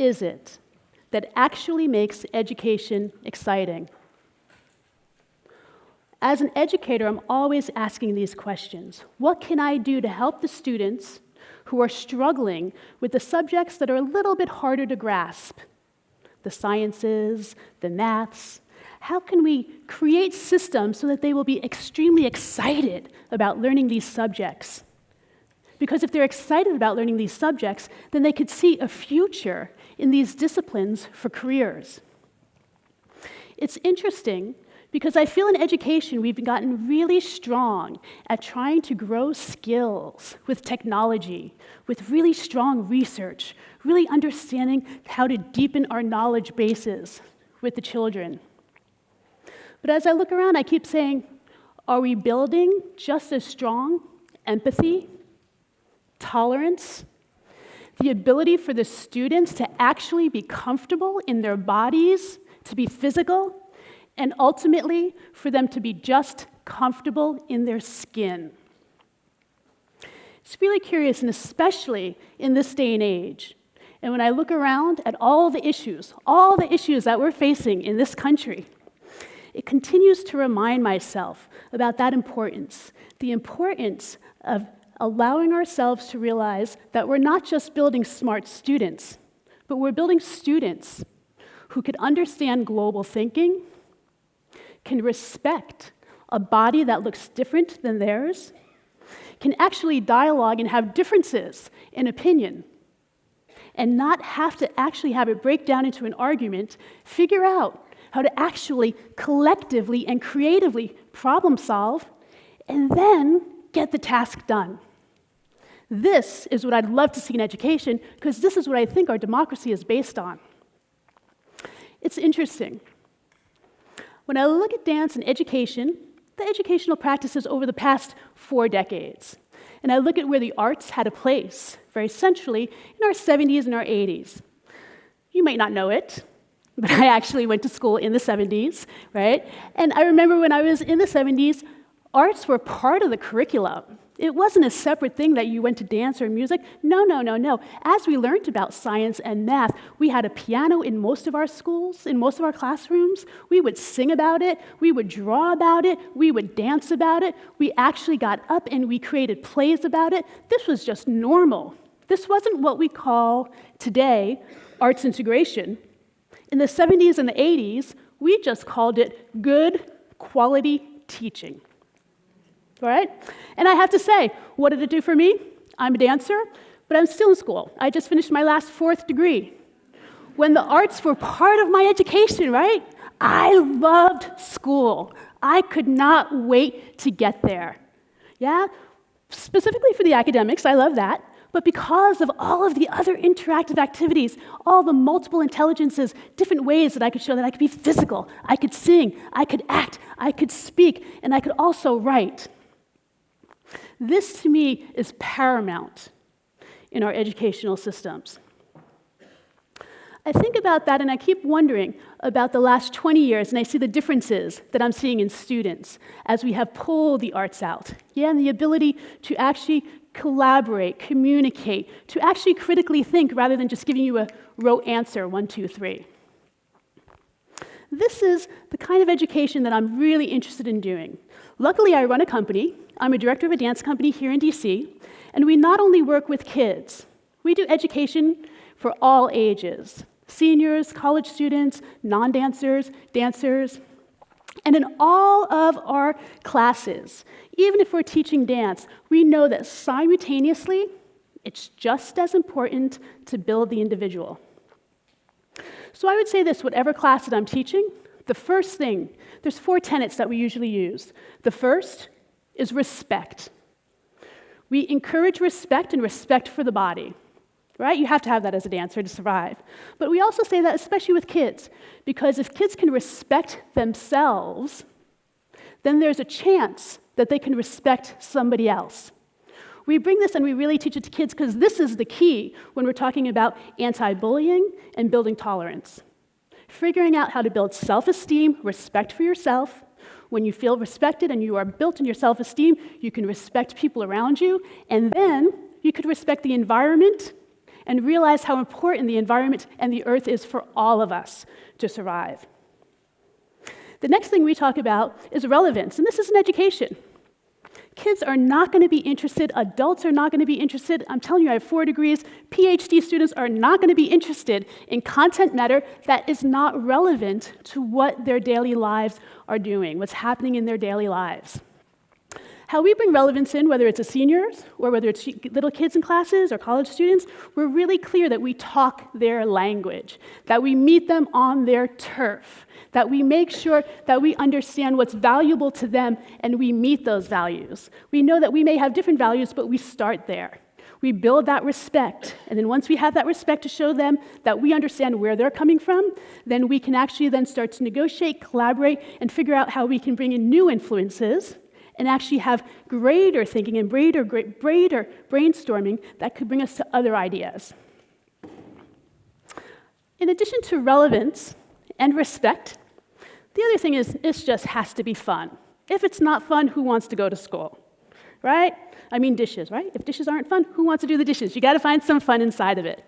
is it that actually makes education exciting? As an educator, I'm always asking these questions. What can I do to help the students who are struggling with the subjects that are a little bit harder to grasp? The sciences, the maths. How can we create systems so that they will be extremely excited about learning these subjects? Because if they're excited about learning these subjects, then they could see a future in these disciplines for careers. It's interesting because I feel in education we've gotten really strong at trying to grow skills with technology, with really strong research, really understanding how to deepen our knowledge bases with the children. But as I look around, I keep saying, are we building just as strong empathy, tolerance, the ability for the students to actually be comfortable in their bodies, to be physical, and ultimately for them to be just comfortable in their skin? It's really curious, and especially in this day and age. And when I look around at all the issues that we're facing in this country, it continues to remind myself about that importance, the importance of allowing ourselves to realize that we're not just building smart students, but we're building students who could understand global thinking, can respect a body that looks different than theirs, can actually dialogue and have differences in opinion, and not have to actually have it break down into an argument, figure out how to actually collectively and creatively problem solve, and then get the task done. This is what I'd love to see in education, because this is what I think our democracy is based on. It's interesting. When I look at dance and education, the educational practices over the past 4 decades, and I look at where the arts had a place very centrally in our 70s and our 80s. You might not know it, but I actually went to school in the 70s, right? And I remember when I was in the 70s, arts were part of the curriculum. It wasn't a separate thing that you went to dance or music. No. As we learned about science and math, we had a piano in most of our schools, in most of our classrooms. We would sing about it. We would draw about it. We would dance about it. We actually got up and we created plays about it. This was just normal. This wasn't what we call today arts integration. In the 70s and the 80s, we just called it good quality teaching. All right? And I have to say, what did it do for me? I'm a dancer, but I'm still in school. I just finished my last 4th degree. When the arts were part of my education, right? I loved school. I could not wait to get there. Yeah? Specifically for the academics, I love that. But because of all of the other interactive activities, all the multiple intelligences, different ways that I could show that I could be physical, I could sing, I could act, I could speak, and I could also write. This, to me, is paramount in our educational systems. I think about that, and I keep wondering about the last 20 years, and I see the differences that I'm seeing in students as we have pulled the arts out. Yeah, and the ability to actually collaborate, communicate, to actually critically think rather than just giving you a rote answer, 1, 2, 3. This is the kind of education that I'm really interested in doing. Luckily, I run a company. I'm a director of a dance company here in DC, and we not only work with kids, we do education for all ages. Seniors, college students, non-dancers, dancers. And in all of our classes, even if we're teaching dance, we know that simultaneously, it's just as important to build the individual. So I would say this, whatever class that I'm teaching, the first thing, there's 4 tenets that we usually use. The first is respect. We encourage respect and respect for the body, right? You have to have that as a dancer to survive. But we also say that especially with kids, because if kids can respect themselves, then there's a chance that they can respect somebody else. We bring this and we really teach it to kids because this is the key when we're talking about anti-bullying and building tolerance. Figuring out how to build self-esteem, respect for yourself. When you feel respected and you are built in your self-esteem, you can respect people around you, and then you could respect the environment and realize how important the environment and the earth is for all of us to survive. The next thing we talk about is relevance, and this is in education. Kids are not going to be interested. Adults are not going to be interested. I'm telling you, I have 4 degrees. Ph.D. students are not going to be interested in content matter that is not relevant to what their daily lives are doing, what's happening in their daily lives. How we bring relevance in, whether it's a seniors or whether it's little kids in classes or college students, we're really clear that we talk their language, that we meet them on their turf, that we make sure that we understand what's valuable to them and we meet those values. We know that we may have different values, but we start there. We build that respect, and then once we have that respect to show them that we understand where they're coming from, then we can actually then start to negotiate, collaborate, and figure out how we can bring in new influences and actually have greater thinking and greater brainstorming that could bring us to other ideas. In addition to relevance and respect, the other thing is it just has to be fun. If it's not fun, who wants to go to school, right? I mean dishes, right? If dishes aren't fun, who wants to do the dishes? You got to find some fun inside of it.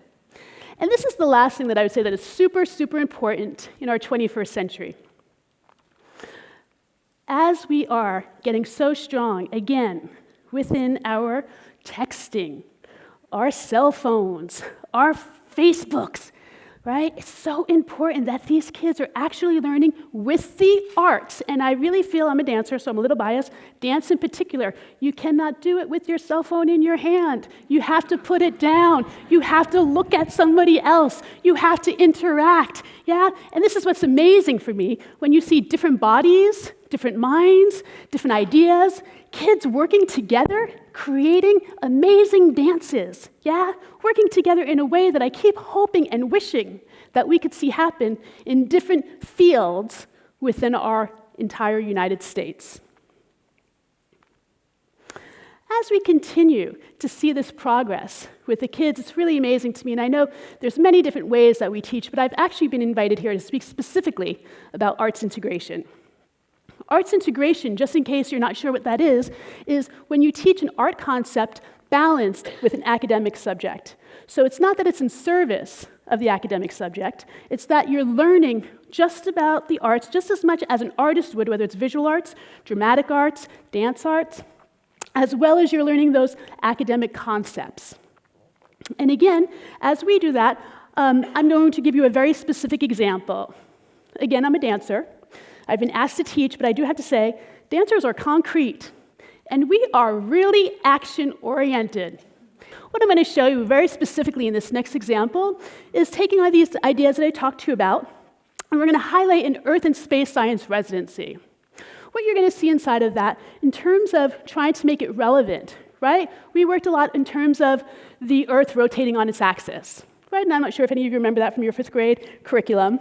And this is the last thing that I would say that is super, super important in our 21st century. As we are getting so strong, again, within our texting, our cell phones, our Facebooks, right? It's so important that these kids are actually learning with the arts. And I really feel, I'm a dancer, so I'm a little biased, dance in particular, you cannot do it with your cell phone in your hand. You have to put it down. You have to look at somebody else. You have to interact, yeah? And this is what's amazing for me, when you see different bodies, different minds, different ideas, kids working together, creating amazing dances, yeah? Working together in a way that I keep hoping and wishing that we could see happen in different fields within our entire United States. As we continue to see this progress with the kids, it's really amazing to me, and I know there's many different ways that we teach, but I've actually been invited here to speak specifically about arts integration. Arts integration, just in case you're not sure what that is when you teach an art concept balanced with an academic subject. So it's not that it's in service of the academic subject, it's that you're learning just about the arts just as much as an artist would, whether it's visual arts, dramatic arts, dance arts, as well as you're learning those academic concepts. And again, as we do that, I'm going to give you a very specific example. Again, I'm a dancer. I've been asked to teach, but I do have to say, dancers are concrete, and we are really action-oriented. What I'm going to show you very specifically in this next example is taking all these ideas that I talked to you about, and we're going to highlight an Earth and Space Science residency. What you're going to see inside of that, in terms of trying to make it relevant, right? We worked a lot in terms of the Earth rotating on its axis, right? And I'm not sure if any of you remember that from your 5th grade curriculum.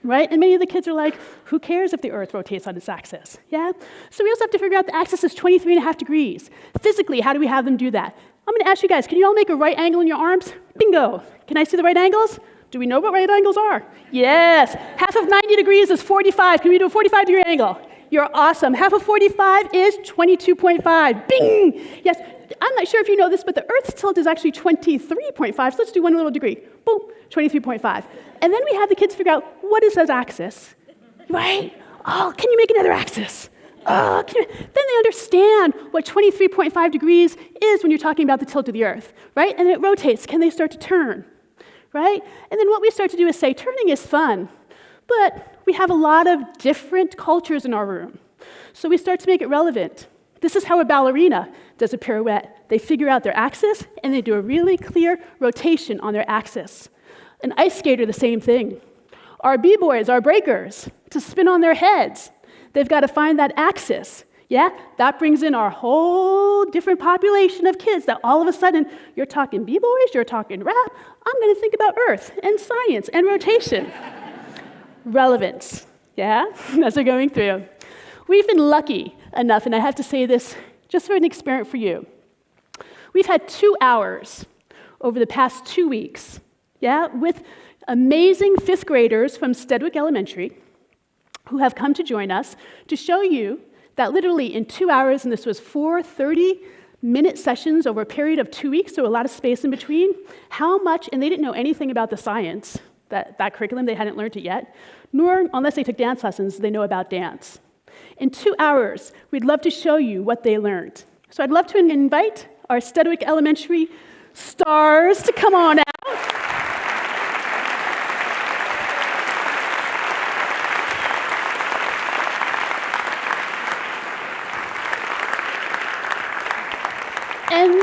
Right? And many of the kids are like, who cares if the Earth rotates on its axis? Yeah? So we also have to figure out the axis is 23.5 degrees. Physically, how do we have them do that? I'm going to ask you guys, can you all make a right angle in your arms? Bingo! Can I see the right angles? Do we know what right angles are? Yes! Half of 90 degrees is 45. Can we do a 45-degree angle? You're awesome. Half of 45 is 22.5. Bing! Yes. I'm not sure if you know this, but the Earth's tilt is actually 23.5, so let's do one little degree. Boom, 23.5. And then we have the kids figure out, what is that axis? Right? Oh, can you make another axis? Oh, then they understand what 23.5 degrees is when you're talking about the tilt of the Earth, right? And it rotates. Can they start to turn? Right? And then what we start to do is say, turning is fun, but we have a lot of different cultures in our room. So we start to make it relevant. This is how a ballerina does a pirouette. They figure out their axis, and they do a really clear rotation on their axis. An ice skater, the same thing. Our b-boys, our breakers, to spin on their heads, they've got to find that axis. Yeah, that brings in our whole different population of kids that all of a sudden, you're talking b-boys, you're talking rap, I'm going to think about Earth and science and rotation. Relevance, yeah, as we're going through. We've been lucky enough, and I have to say this just for an experiment for you. We've had 2 hours over the past 2 weeks, yeah, with amazing 5th graders from Stedwick Elementary who have come to join us to show you that literally in 2 hours, and this was 4:30 minute sessions over a period of 2 weeks, so a lot of space in between. How much, and they didn't know anything about the science, that curriculum, they hadn't learned it yet, nor, unless they took dance lessons, they know about dance. In 2 hours, we'd love to show you what they learned. So I'd love to invite our Sedgwick Elementary stars to come on out. And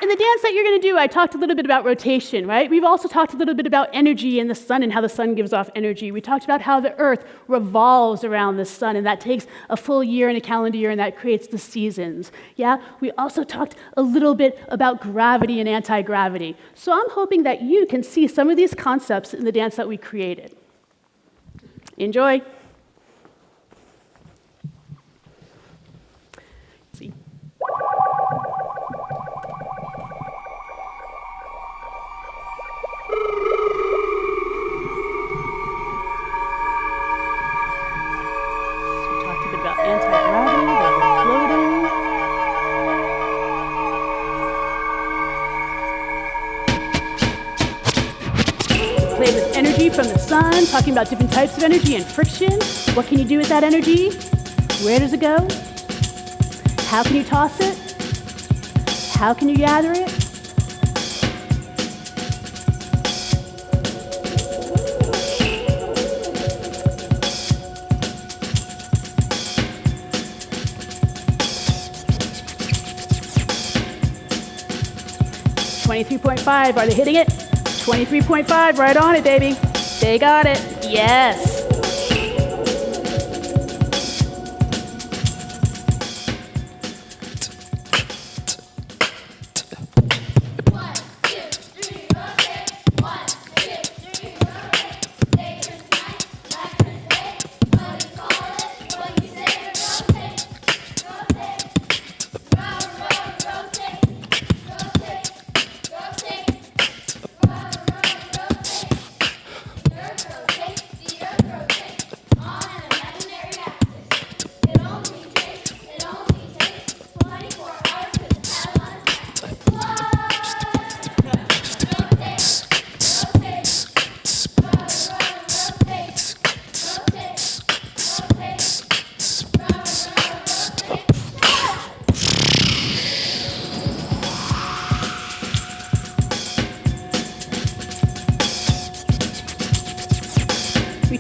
in the dance that you're going to do, I talked a little bit about rotation, right? We've also talked a little bit about energy and the sun and how the sun gives off energy. We talked about how the earth revolves around the sun, and that takes a full year and a calendar year, and that creates the seasons. Yeah? We also talked a little bit about gravity and anti-gravity. So I'm hoping that you can see some of these concepts in the dance that we created. Enjoy. See. From the sun, talking about different types of energy and friction. What can you do with that energy? Where does it go? How can you toss it? How can you gather it? $23.5, are they hitting it? 23.5, right on it, baby. They got it. Yes.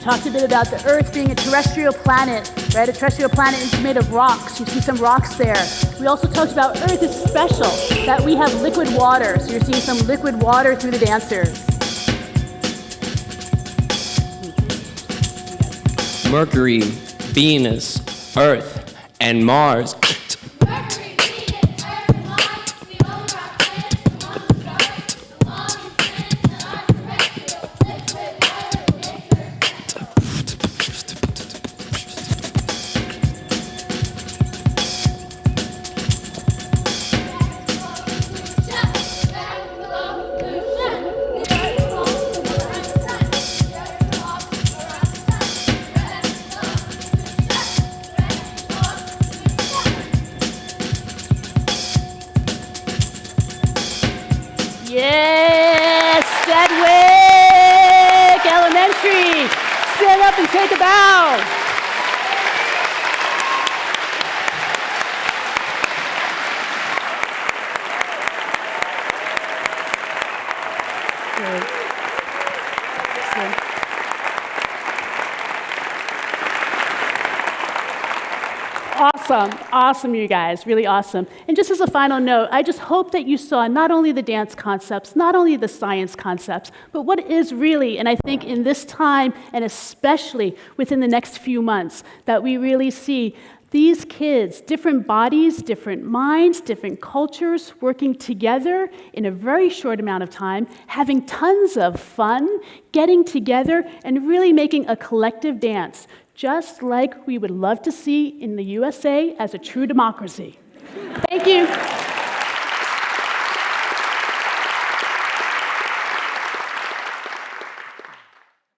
Talked a bit about the Earth being a terrestrial planet, right? A terrestrial planet is made of rocks. You see some rocks there. We also talked about Earth is special, that we have liquid water. So you're seeing some liquid water through the dancers. Mercury, Venus, Earth, and Mars. Yes, Sedgwick Elementary. Stand up and take a bow. Good. Excellent. Awesome, you guys, really awesome. And just as a final note, I just hope that you saw not only the dance concepts, not only the science concepts, but what is really, and I think in this time, and especially within the next few months, that we really see these kids, different bodies, different minds, different cultures, working together in a very short amount of time, having tons of fun, getting together, and really making a collective dance, just like we would love to see in the USA as a true democracy. Thank you.